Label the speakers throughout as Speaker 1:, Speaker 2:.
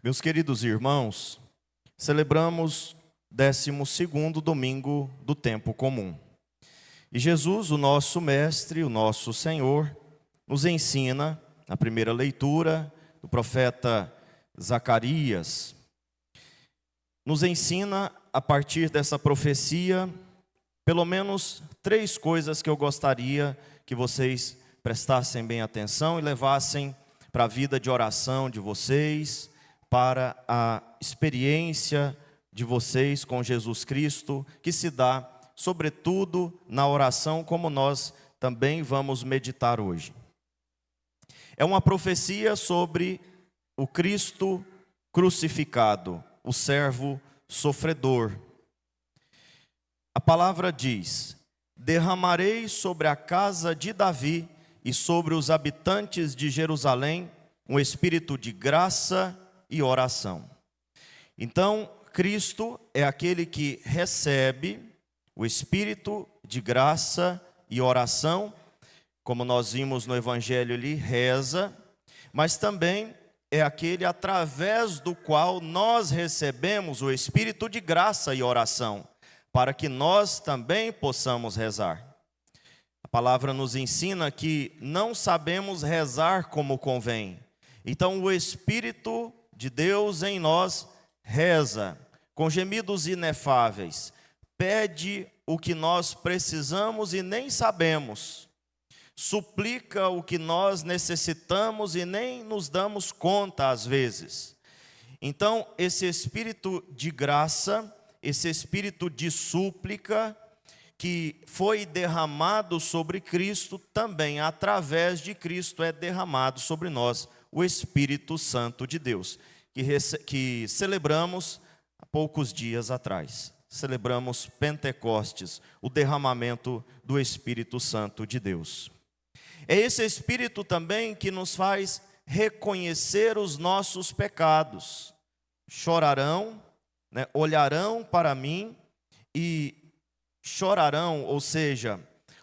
Speaker 1: Meus queridos irmãos, celebramos 12º domingo do tempo comum. E Jesus, o nosso mestre, o nosso Senhor, nos ensina, na primeira leitura do profeta Zacarias, nos ensina a partir dessa profecia, pelo menos 3 coisas que eu gostaria que vocês prestassem bem atenção e levassem para a vida de oração de vocês, para a experiência de vocês com Jesus Cristo, que se dá, sobretudo, na oração, como nós também vamos meditar hoje. É uma profecia sobre o Cristo crucificado, o servo sofredor. A palavra diz: derramarei sobre a casa de Davi e sobre os habitantes de Jerusalém um espírito de graça e oração. Então, Cristo é aquele que recebe o espírito de graça e oração, como nós vimos no Evangelho, ele reza, mas também é aquele através do qual nós recebemos o espírito de graça e oração, para que nós também possamos rezar. A palavra nos ensina que não sabemos rezar como convém. Então o Espírito de Deus em nós reza, com gemidos inefáveis, pede o que nós precisamos e nem sabemos, suplica o que nós necessitamos e nem nos damos conta às vezes. Então esse Espírito de graça, esse Espírito de súplica, que foi derramado sobre Cristo, também através de Cristo é derramado sobre nós o Espírito Santo de Deus, que celebramos há poucos dias atrás. Celebramos Pentecostes, o derramamento do Espírito Santo de Deus. É esse Espírito também que nos faz reconhecer os nossos pecados. Chorarão, olharão para mim e chorarão, ou seja,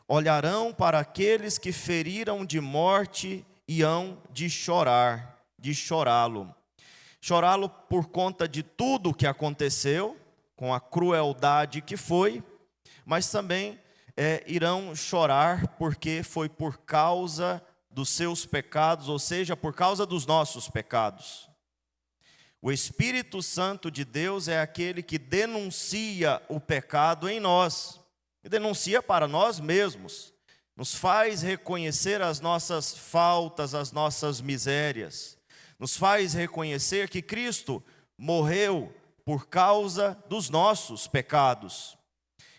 Speaker 1: olharão para aqueles que feriram de morte e hão de chorar, de chorá-lo. Chorá-lo por conta de tudo o que aconteceu, com a crueldade que foi, mas também irão chorar porque foi por causa dos seus pecados, ou seja, por causa dos nossos pecados. O Espírito Santo de Deus é aquele que denuncia o pecado em nós, e denuncia para nós mesmos, nos faz reconhecer as nossas faltas, as nossas misérias, nos faz reconhecer que Cristo morreu por causa dos nossos pecados,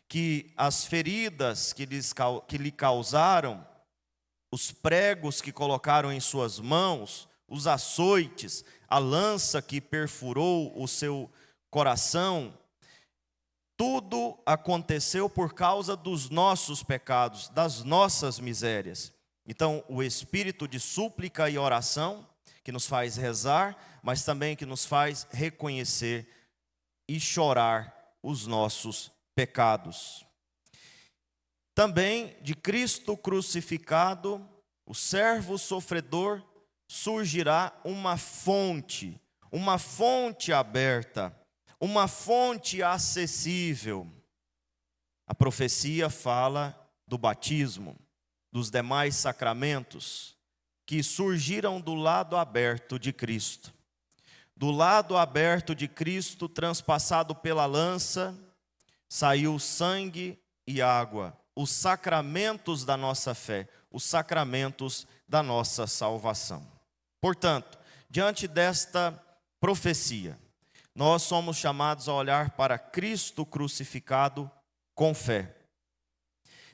Speaker 1: que as feridas que lhe causaram, os pregos que colocaram em suas mãos, os açoites, a lança que perfurou o seu coração, tudo aconteceu por causa dos nossos pecados, das nossas misérias. Então, o espírito de súplica e oração, que nos faz rezar, mas também que nos faz reconhecer e chorar os nossos pecados. Também de Cristo crucificado, o servo sofredor, surgirá uma fonte aberta, uma fonte acessível. A profecia fala do batismo, dos demais sacramentos, que surgiram do lado aberto de Cristo. Do lado aberto de Cristo, transpassado pela lança, saiu sangue e água, os sacramentos da nossa fé, os sacramentos da nossa salvação. Portanto, diante desta profecia, nós somos chamados a olhar para Cristo crucificado com fé.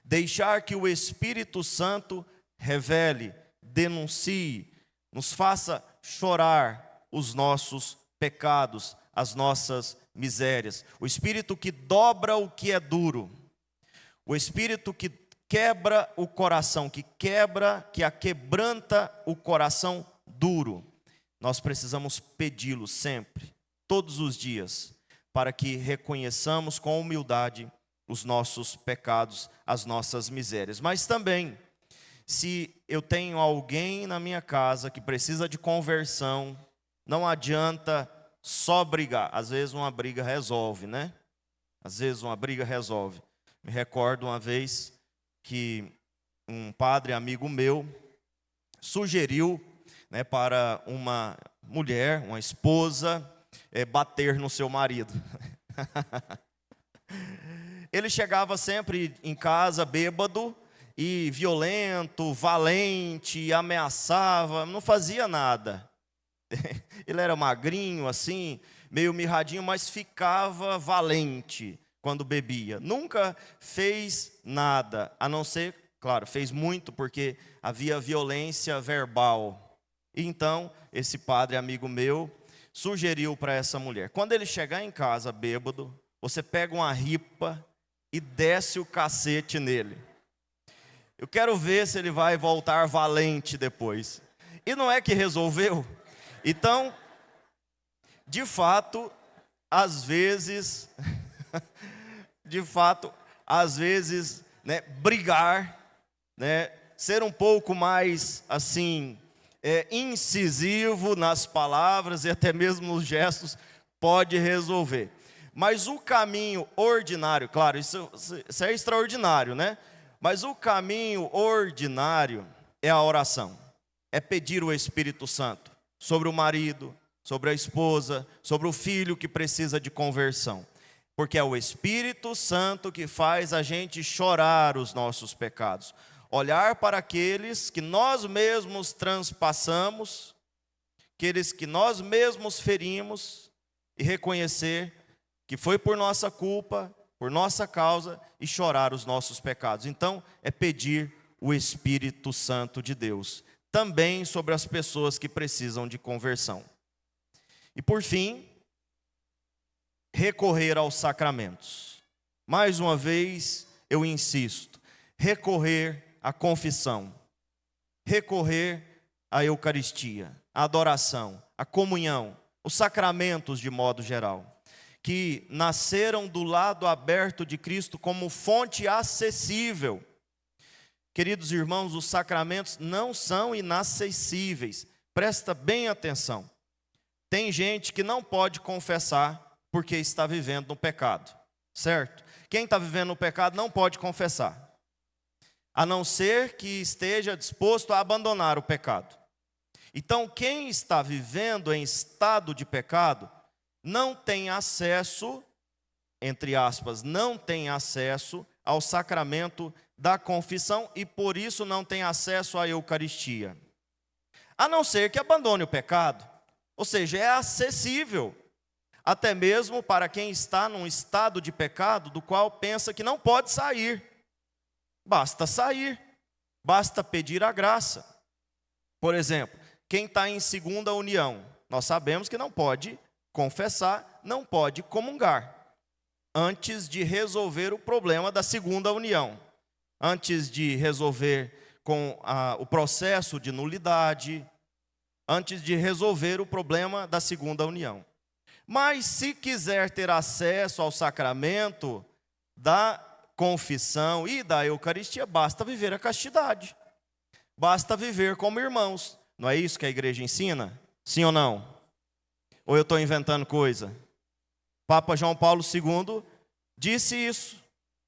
Speaker 1: Deixar que o Espírito Santo revele, denuncie, nos faça chorar os nossos pecados, as nossas misérias. O Espírito que dobra o que é duro. O Espírito que quebra o coração, que aquebranta o coração duro. Nós precisamos pedi-lo sempre, todos os dias, para que reconheçamos com humildade os nossos pecados, as nossas misérias. Mas também, se eu tenho alguém na minha casa que precisa de conversão, não adianta só brigar. Às vezes uma briga resolve, né? Às vezes uma briga resolve. Me recordo uma vez que um padre amigo meu sugeriu, né, para uma mulher, uma esposa, bater no seu marido. Ele chegava sempre em casa bêbado e violento, valente, ameaçava, não fazia nada. Ele era magrinho assim, meio mirradinho, mas ficava valente quando bebia. Nunca fez nada, a não ser, claro, fez muito porque havia violência verbal. Então, esse padre amigo meu sugeriu para essa mulher: quando ele chegar em casa bêbado, você pega uma ripa e desce o cacete nele. Eu quero ver se ele vai voltar valente depois. E não é que resolveu? Então, de fato, às vezes, né, brigar, né, ser um pouco mais, assim, incisivo nas palavras e até mesmo nos gestos, pode resolver. Mas o caminho ordinário, claro, isso é extraordinário, né? Mas o caminho ordinário é a oração. É pedir o Espírito Santo sobre o marido, sobre a esposa, sobre o filho que precisa de conversão. Porque é o Espírito Santo que faz a gente chorar os nossos pecados. Olhar para aqueles que nós mesmos transpassamos, aqueles que nós mesmos ferimos, e reconhecer que foi por nossa culpa, por nossa causa, e chorar os nossos pecados. Então, é pedir o Espírito Santo de Deus, também sobre as pessoas que precisam de conversão. E por fim, recorrer aos sacramentos. Mais uma vez, eu insisto, recorrer à confissão, recorrer à Eucaristia, à adoração, à comunhão, os sacramentos de modo geral, que nasceram do lado aberto de Cristo como fonte acessível. Queridos irmãos, os sacramentos não são inacessíveis. Presta bem atenção. Tem gente que não pode confessar porque está vivendo no pecado, certo? Quem está vivendo no pecado não pode confessar, a não ser que esteja disposto a abandonar o pecado. Então, quem está vivendo em estado de pecado não tem acesso, entre aspas, não tem acesso ao sacramento da confissão e por isso não tem acesso à Eucaristia. A não ser que abandone o pecado, ou seja, é acessível, até mesmo para quem está num estado de pecado do qual pensa que não pode sair. Basta sair, basta pedir a graça. Por exemplo, quem está em segunda união, nós sabemos que não pode confessar, não pode comungar, antes de resolver o problema da segunda união, antes de resolver com o processo de nulidade, antes de resolver o problema da segunda união. Mas se quiser ter acesso ao sacramento da confissão e da Eucaristia, basta viver a castidade, basta viver como irmãos. Não é isso que a igreja ensina? Sim ou não? Ou eu estou inventando coisa? Papa João Paulo II disse isso,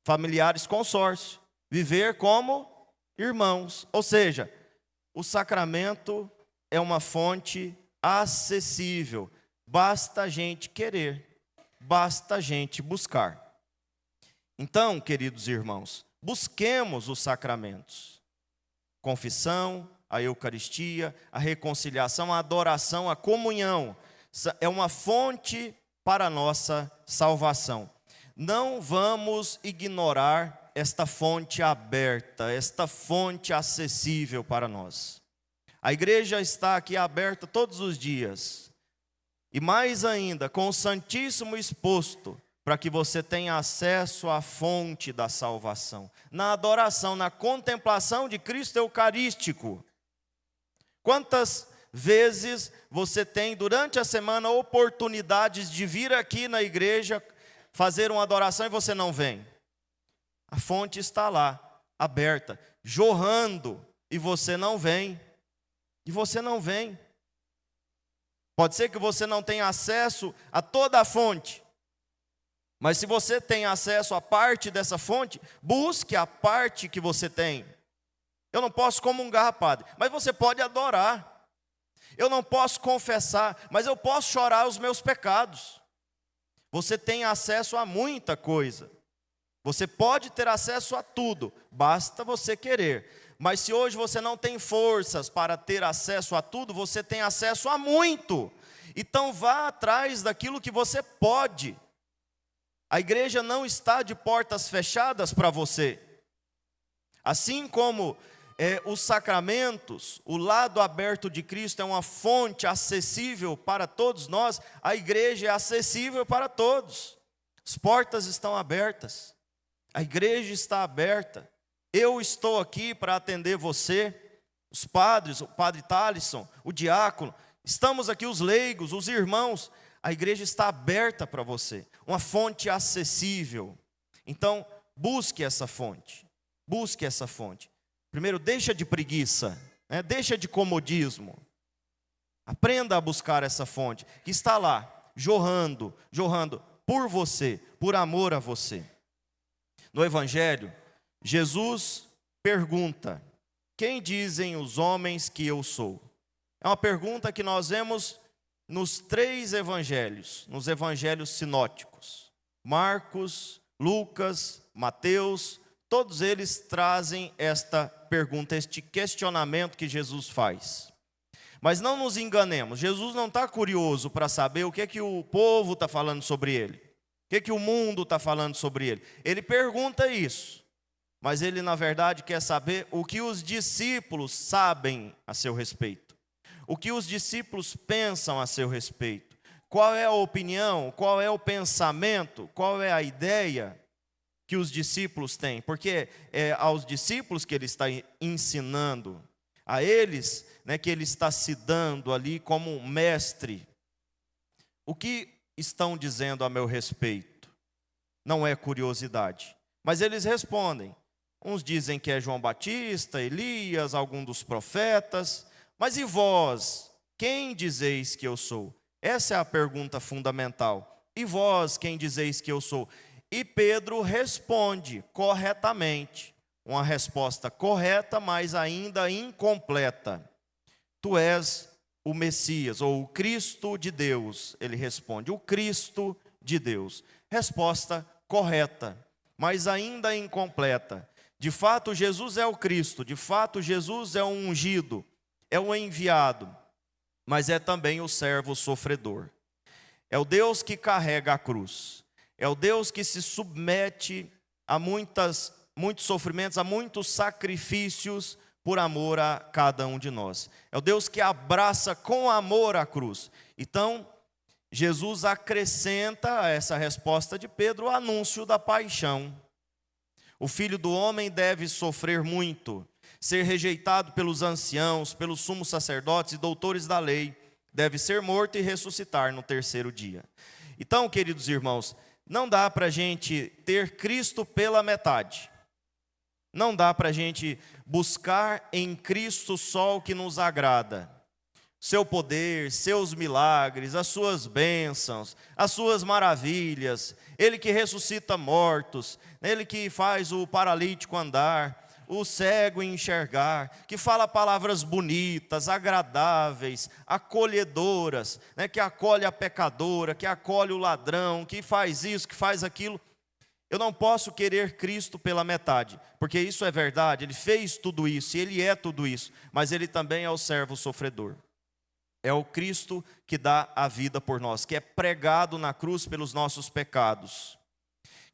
Speaker 1: familiares consórcio, viver como irmãos. Ou seja, o sacramento é uma fonte acessível, basta a gente querer, basta a gente buscar. Então, queridos irmãos, busquemos os sacramentos. Confissão, a Eucaristia, a reconciliação, a adoração, a comunhão. É uma fonte para a nossa salvação. Não vamos ignorar esta fonte aberta, esta fonte acessível para nós. A igreja está aqui aberta todos os dias. E mais ainda, com o Santíssimo exposto, para que você tenha acesso à fonte da salvação. Na adoração, na contemplação de Cristo Eucarístico. Quantas vezes você tem durante a semana oportunidades de vir aqui na igreja fazer uma adoração e você não vem? A fonte está lá, aberta, jorrando, e você não vem. E você não vem. Pode ser que você não tenha acesso a toda a fonte, mas se você tem acesso a parte dessa fonte, busque a parte que você tem. Eu não posso comungar, padre, mas você pode adorar. Eu não posso confessar, mas eu posso chorar os meus pecados. Você tem acesso a muita coisa. Você pode ter acesso a tudo, basta você querer. Mas se hoje você não tem forças para ter acesso a tudo, você tem acesso a muito. Então vá atrás daquilo que você pode. A igreja não está de portas fechadas para você. Assim como os sacramentos, o lado aberto de Cristo é uma fonte acessível para todos nós, a igreja é acessível para todos. As portas estão abertas, a igreja está aberta. Eu estou aqui para atender você, os padres, o padre Thalisson, o diácono, estamos aqui os leigos, os irmãos. A igreja está aberta para você, uma fonte acessível. Então, busque essa fonte, busque essa fonte. Primeiro, deixa de preguiça, deixa de comodismo. Aprenda a buscar essa fonte, que está lá, jorrando por você, por amor a você. No Evangelho, Jesus pergunta: quem dizem os homens que eu sou? É uma pergunta que nós vemos nos 3 evangelhos, nos evangelhos sinóticos. Marcos, Lucas, Mateus, todos eles trazem esta pergunta, este questionamento que Jesus faz. Mas não nos enganemos, Jesus não está curioso para saber o que é que o povo está falando sobre ele, o que é que o mundo está falando sobre ele. Ele pergunta isso, mas ele na verdade quer saber o que os discípulos sabem a seu respeito. O que os discípulos pensam a seu respeito. Qual é a opinião, qual é o pensamento, qual é a ideia que os discípulos têm? Porque é aos discípulos que ele está ensinando, a eles, que ele está se dando ali como um mestre. O que estão dizendo a meu respeito? Não é curiosidade, mas eles respondem. Uns dizem que é João Batista, Elias, algum dos profetas. Mas e vós, quem dizeis que eu sou? Essa é a pergunta fundamental. E vós, quem dizeis que eu sou? E Pedro responde corretamente. Uma resposta correta, mas ainda incompleta. Tu és o Messias, ou o Cristo de Deus. Ele responde, o Cristo de Deus. Resposta correta, mas ainda incompleta. De fato, Jesus é o Cristo. De fato, Jesus é o ungido. É o enviado, mas é também o servo sofredor. É o Deus que carrega a cruz. É o Deus que se submete a muitos sofrimentos, a muitos sacrifícios por amor a cada um de nós. É o Deus que abraça com amor a cruz. Então, Jesus acrescenta a essa resposta de Pedro o anúncio da paixão. O Filho do Homem deve sofrer muito, ser rejeitado pelos anciãos, pelos sumos sacerdotes e doutores da lei, deve ser morto e ressuscitar no 3º dia. Então, queridos irmãos, não dá para a gente ter Cristo pela metade. Não dá para a gente buscar em Cristo só o que nos agrada. Seu poder, seus milagres, as suas bênçãos, as suas maravilhas, Ele que ressuscita mortos, Ele que faz o paralítico andar, o cego enxergar, que fala palavras bonitas, agradáveis, acolhedoras, que acolhe a pecadora, que acolhe o ladrão, que faz isso, que faz aquilo. Eu não posso querer Cristo pela metade, porque isso é verdade, Ele fez tudo isso, e Ele é tudo isso, mas Ele também é o servo sofredor. É o Cristo que dá a vida por nós, que é pregado na cruz pelos nossos pecados,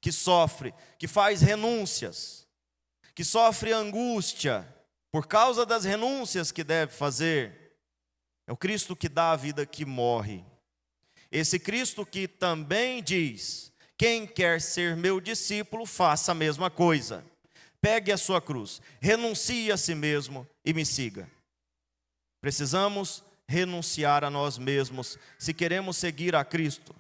Speaker 1: que sofre, que faz renúncias, que sofre angústia por causa das renúncias que deve fazer. É o Cristo que dá a vida, que morre. Esse Cristo que também diz: quem quer ser meu discípulo, faça a mesma coisa. Pegue a sua cruz, renuncie a si mesmo e me siga. Precisamos renunciar a nós mesmos se queremos seguir a Cristo,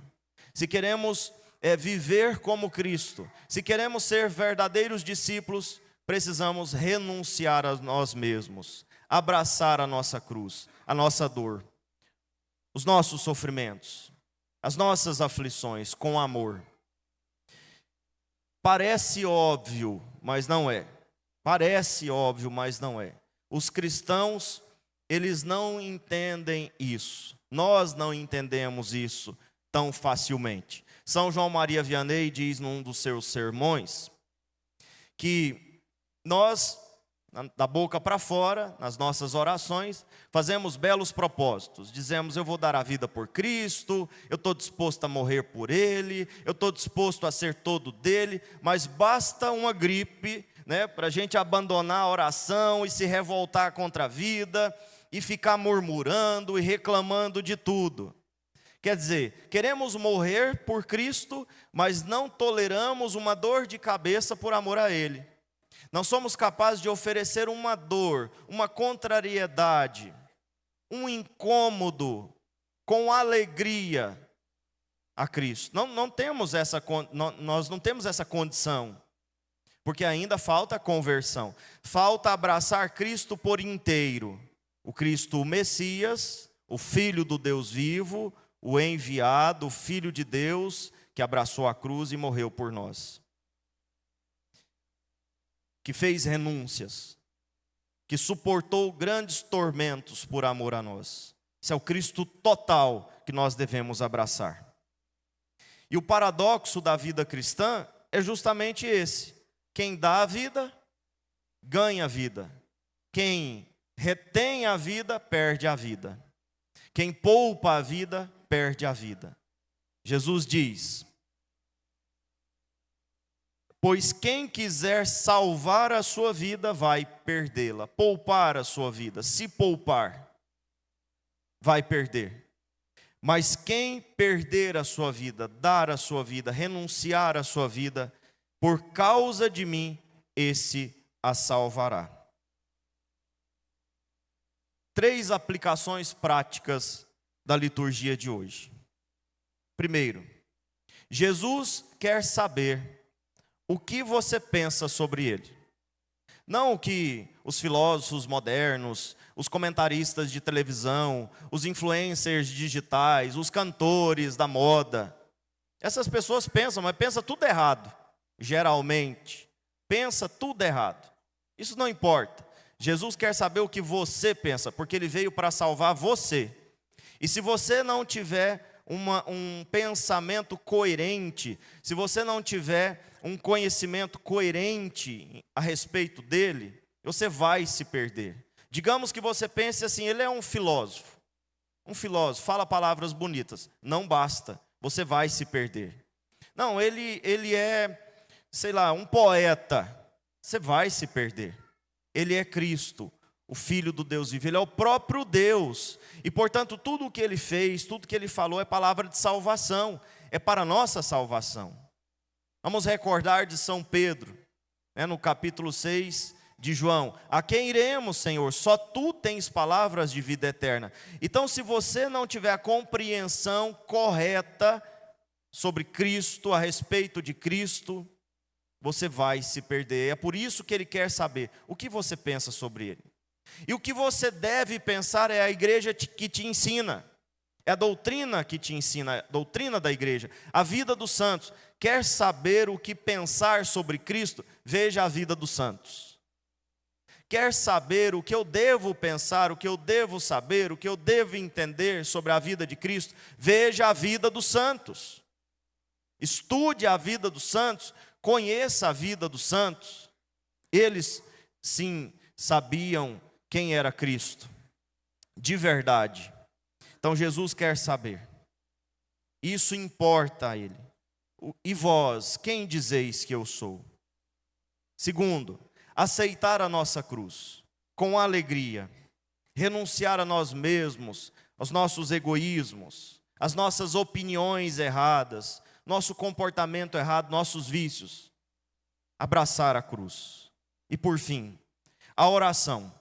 Speaker 1: se queremos viver como Cristo, se queremos ser verdadeiros discípulos. Precisamos renunciar a nós mesmos, abraçar a nossa cruz, a nossa dor. os nossos sofrimentos, as nossas aflições com amor. Parece óbvio, mas não é. Parece óbvio, mas não é. Os cristãos, eles não entendem isso. Nós não entendemos isso tão facilmente. São João Maria Vianney diz num dos seus sermões que nós, da boca para fora, nas nossas orações, fazemos belos propósitos. Dizemos, eu vou dar a vida por Cristo, eu estou disposto a morrer por Ele, eu estou disposto a ser todo dele, mas basta uma gripe, para a gente abandonar a oração e se revoltar contra a vida, e ficar murmurando e reclamando de tudo. Quer dizer, queremos morrer por Cristo, mas não toleramos uma dor de cabeça por amor a Ele. Não somos capazes de oferecer uma dor, uma contrariedade, um incômodo com alegria a Cristo. Nós não temos essa condição, porque ainda falta conversão. Falta abraçar Cristo por inteiro. O Cristo, o Messias, o Filho do Deus vivo, o enviado, o Filho de Deus, que abraçou a cruz e morreu por nós. Que fez renúncias, que suportou grandes tormentos por amor a nós. Esse é o Cristo total que nós devemos abraçar. E o paradoxo da vida cristã é justamente esse. Quem dá a vida, ganha a vida. Quem retém a vida, perde a vida. Quem poupa a vida, perde a vida. Jesus diz: pois quem quiser salvar a sua vida, vai perdê-la. Poupar a sua vida, se poupar, vai perder. Mas quem perder a sua vida, dar a sua vida, renunciar a sua vida, por causa de mim, esse a salvará. 3 aplicações práticas da liturgia de hoje. Primeiro, Jesus quer saber o que você pensa sobre Ele. Não o que os filósofos modernos, os comentaristas de televisão, os influencers digitais, os cantores da moda. Essas pessoas pensam, mas pensa tudo errado. Geralmente, pensa tudo errado. Isso não importa. Jesus quer saber o que você pensa, porque Ele veio para salvar você. E se você não tiver um pensamento coerente, se você não tiver um conhecimento coerente a respeito dele, você vai se perder. Digamos que você pense assim, ele é um filósofo, fala palavras bonitas, não basta, você vai se perder. Não, ele é, um poeta, você vai se perder. Ele é Cristo, o Filho do Deus vivo, Ele é o próprio Deus, e portanto tudo o que Ele fez, tudo que Ele falou é palavra de salvação, é para a nossa salvação. Vamos recordar de São Pedro, no capítulo 6 de João: a quem iremos, Senhor? Só Tu tens palavras de vida eterna. Então, se você não tiver a compreensão correta sobre Cristo, a respeito de Cristo, você vai se perder. É por isso que Ele quer saber o que você pensa sobre Ele. E o que você deve pensar é a igreja que te ensina. É a doutrina que te ensina, a doutrina da igreja, a vida dos santos. Quer saber o que pensar sobre Cristo? Veja a vida dos santos. Quer saber o que eu devo pensar, o que eu devo saber, o que eu devo entender sobre a vida de Cristo? Veja a vida dos santos. Estude a vida dos santos, conheça a vida dos santos. Eles, sim, sabiam quem era Cristo, de verdade. Então Jesus quer saber. Isso importa a Ele. E vós, quem dizeis que eu sou? Segundo, aceitar a nossa cruz com alegria, renunciar a nós mesmos, aos nossos egoísmos, às nossas opiniões erradas, nosso comportamento errado, nossos vícios. Abraçar a cruz. E por fim, a oração.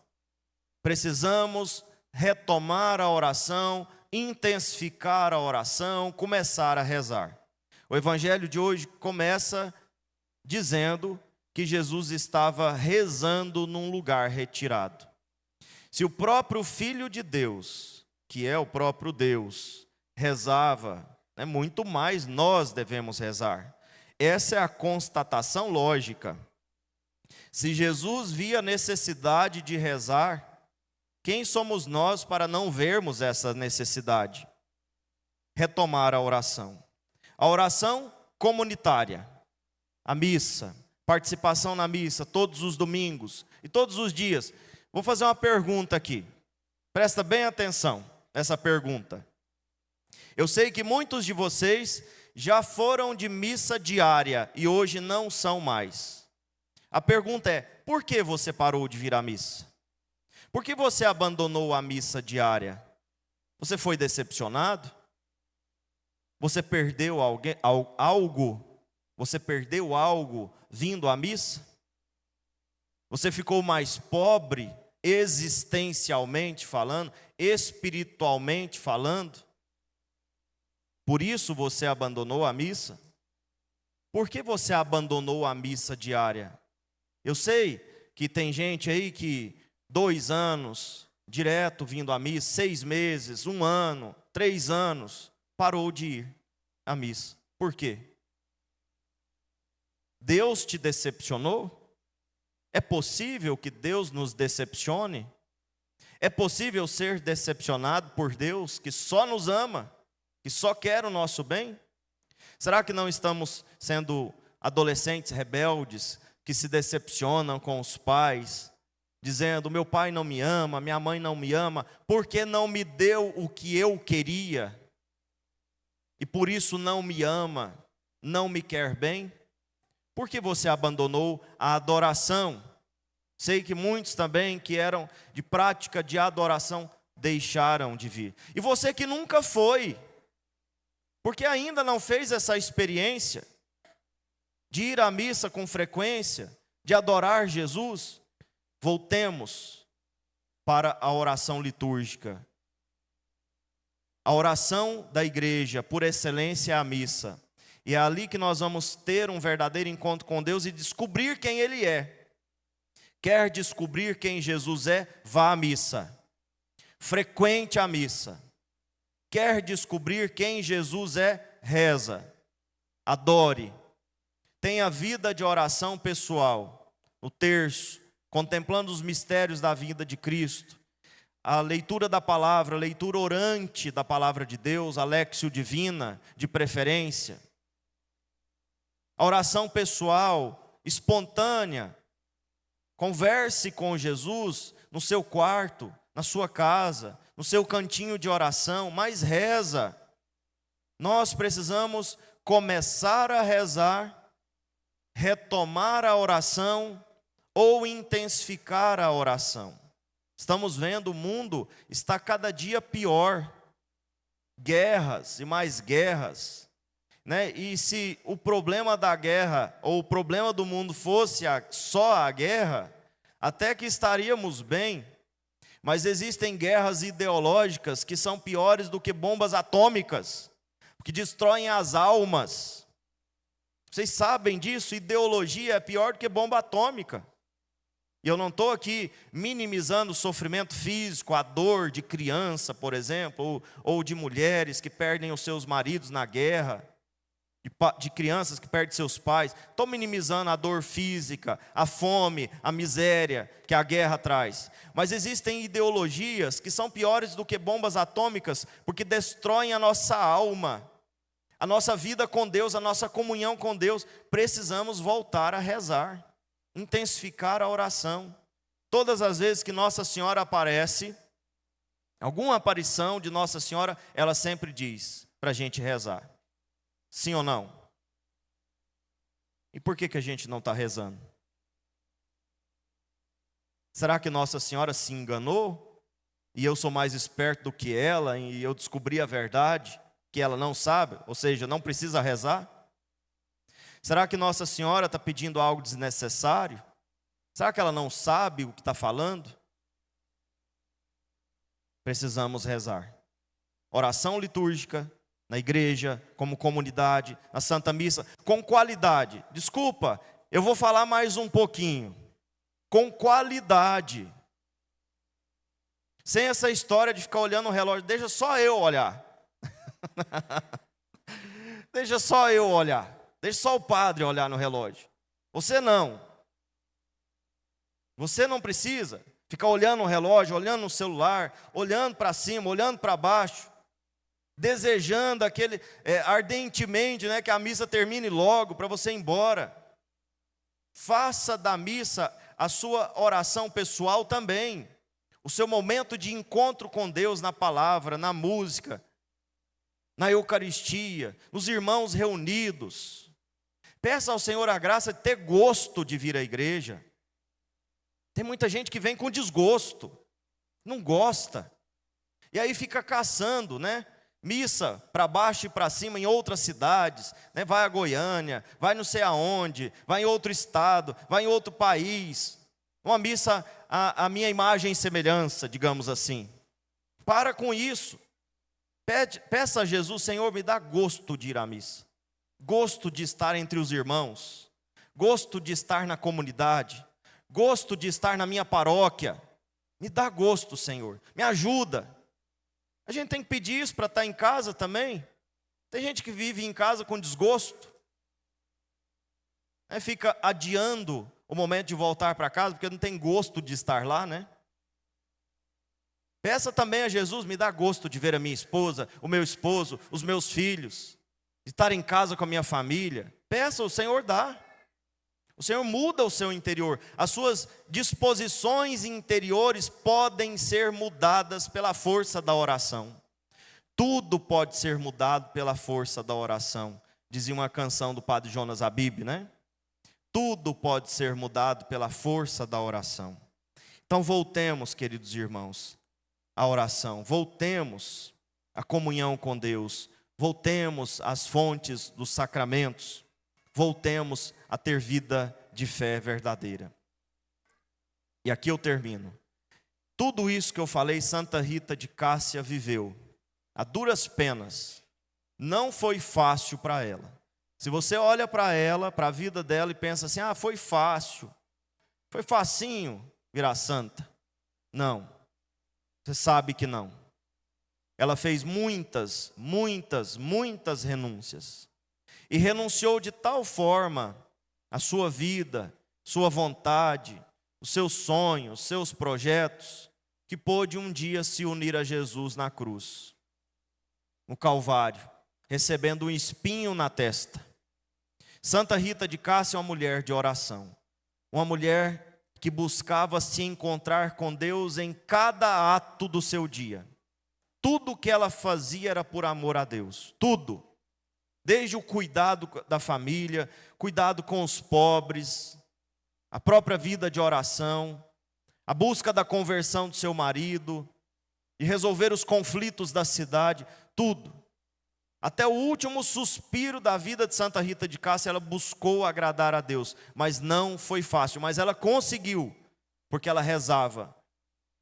Speaker 1: Precisamos retomar a oração, intensificar a oração, começar a rezar. O evangelho de hoje começa dizendo que Jesus estava rezando num lugar retirado. Se o próprio Filho de Deus, que é o próprio Deus, rezava, né, muito mais nós devemos rezar. Essa é a constatação lógica. Se Jesus via a necessidade de rezar, quem somos nós para não vermos essa necessidade? Retomar a oração. A oração comunitária, a missa, participação na missa todos os domingos e todos os dias. Vou fazer uma pergunta aqui. Presta bem atenção nessa pergunta. Eu sei que muitos de vocês já foram de missa diária e hoje não são mais. A pergunta é: por que você parou de vir à missa? Por que você abandonou a missa diária? Você foi decepcionado? Você perdeu algo? Você perdeu algo vindo à missa? Você ficou mais pobre, existencialmente falando, espiritualmente falando? Por isso você abandonou a missa? Por que você abandonou a missa diária? Eu sei que tem gente aí que 2 anos direto vindo à missa, 6 meses, 1 ano, 3 anos, parou de ir à missa. Por quê? Deus te decepcionou? É possível que Deus nos decepcione? É possível ser decepcionado por Deus, que só nos ama, que só quer o nosso bem? Será que não estamos sendo adolescentes rebeldes, que se decepcionam com os pais, dizendo: meu pai não me ama, minha mãe não me ama, porque não me deu o que eu queria, e por isso não me ama, não me quer bem? Por que você abandonou a adoração? Sei que muitos também que eram de prática de adoração deixaram de vir. E você que nunca foi, porque ainda não fez essa experiência de ir à missa com frequência, de adorar Jesus, voltemos para a oração litúrgica. A oração da igreja, por excelência, é a missa. E é ali que nós vamos ter um verdadeiro encontro com Deus e descobrir quem Ele é. Quer descobrir quem Jesus é? Vá à missa. Frequente a missa. Quer descobrir quem Jesus é? Reza. Adore. Tenha vida de oração pessoal. O terço, contemplando os mistérios da vida de Cristo. A leitura da palavra, a leitura orante da palavra de Deus, a léxio divina, de preferência. A oração pessoal, espontânea. Converse com Jesus no seu quarto, na sua casa, no seu cantinho de oração, mas reza. Nós precisamos começar a rezar, retomar a oração ou intensificar a oração. Estamos vendo o mundo está cada dia pior. Guerras e mais guerras. Né? E se o problema da guerra, ou o problema do mundo fosse só a guerra, até que estaríamos bem. Mas existem guerras ideológicas que são piores do que bombas atômicas, que destroem as almas. Vocês sabem disso? Ideologia é pior do que bomba atômica. E eu não estou aqui minimizando o sofrimento físico, a dor de criança, por exemplo, ou de mulheres que perdem os seus maridos na guerra, de crianças que perdem seus pais. Estou minimizando a dor física, a fome, a miséria que a guerra traz. Mas existem ideologias que são piores do que bombas atômicas, porque destroem a nossa alma, a nossa vida com Deus, a nossa comunhão com Deus. Precisamos voltar a rezar, intensificar a oração. Todas as vezes que Nossa Senhora aparece, alguma aparição de Nossa Senhora, ela sempre diz para a gente rezar. Sim ou não? E por que a gente não está rezando? Será que Nossa Senhora se enganou? E eu sou mais esperto do que ela, e eu descobri a verdade que ela não sabe, ou seja, não precisa rezar? Será que Nossa Senhora está pedindo algo desnecessário? Será que ela não sabe o que está falando? Precisamos rezar. Oração litúrgica, na igreja, como comunidade, na Santa Missa, com qualidade. Desculpa, eu vou falar mais um pouquinho. Com qualidade. Sem essa história de ficar olhando o relógio, deixa só eu olhar. Deixa só eu olhar. Deixa só o padre olhar no relógio. Você não. Você não precisa ficar olhando o relógio, olhando no celular, olhando para cima, olhando para baixo, desejando ardentemente, que a missa termine logo para você ir embora. Faça da missa a sua oração pessoal também. O seu momento de encontro com Deus na palavra, na música, na Eucaristia, os irmãos reunidos. Peça ao Senhor a graça de ter gosto de vir à igreja. Tem muita gente que vem com desgosto, não gosta. E aí fica caçando, missa para baixo e para cima em outras cidades, vai a Goiânia, vai não sei aonde, vai em outro estado, vai em outro país. Uma missa à minha imagem e semelhança, digamos assim. Para com isso. Peça a Jesus: Senhor, me dá gosto de ir à missa, gosto de estar entre os irmãos, gosto de estar na comunidade, gosto de estar na minha paróquia. Me dá gosto, Senhor, me ajuda. A gente tem que pedir isso para estar em casa também. Tem gente que vive em casa com desgosto, fica adiando o momento de voltar para casa, porque não tem gosto de estar lá, Peça também a Jesus: me dá gosto de ver a minha esposa, o meu esposo, os meus filhos, de estar em casa com a minha família. Peça, o Senhor dá. O Senhor muda o seu interior. As suas disposições interiores podem ser mudadas pela força da oração. Tudo pode ser mudado pela força da oração. Dizia uma canção do padre Jonas Abib, Tudo pode ser mudado pela força da oração. Então voltemos, queridos irmãos, à oração. Voltemos à comunhão com Deus. Voltemos às fontes dos sacramentos. Voltemos a ter vida de fé verdadeira. E aqui eu termino. Tudo isso que eu falei, Santa Rita de Cássia viveu a duras penas. Não foi fácil para ela. Se você olha para ela, para a vida dela e pensa assim: foi fácil, foi facinho virar santa. Não, você sabe que não. Ela fez muitas renúncias. E renunciou de tal forma a sua vida, sua vontade, os seus sonhos, os seus projetos, que pôde um dia se unir a Jesus na cruz, no Calvário, recebendo um espinho na testa. Santa Rita de Cássia é uma mulher de oração, uma mulher que buscava se encontrar com Deus em cada ato do seu dia. Tudo o que ela fazia era por amor a Deus, tudo. Desde o cuidado da família, cuidado com os pobres, a própria vida de oração, a busca da conversão do seu marido, de resolver os conflitos da cidade, tudo. Até o último suspiro da vida de Santa Rita de Cássia, ela buscou agradar a Deus, mas não foi fácil, mas ela conseguiu, porque ela rezava,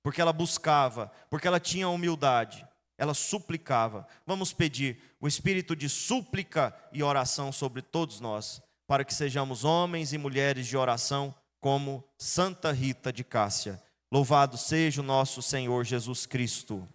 Speaker 1: porque ela buscava, porque ela tinha humildade, ela suplicava. Vamos pedir o espírito de súplica e oração sobre todos nós, para que sejamos homens e mulheres de oração como Santa Rita de Cássia. Louvado seja o nosso Senhor Jesus Cristo.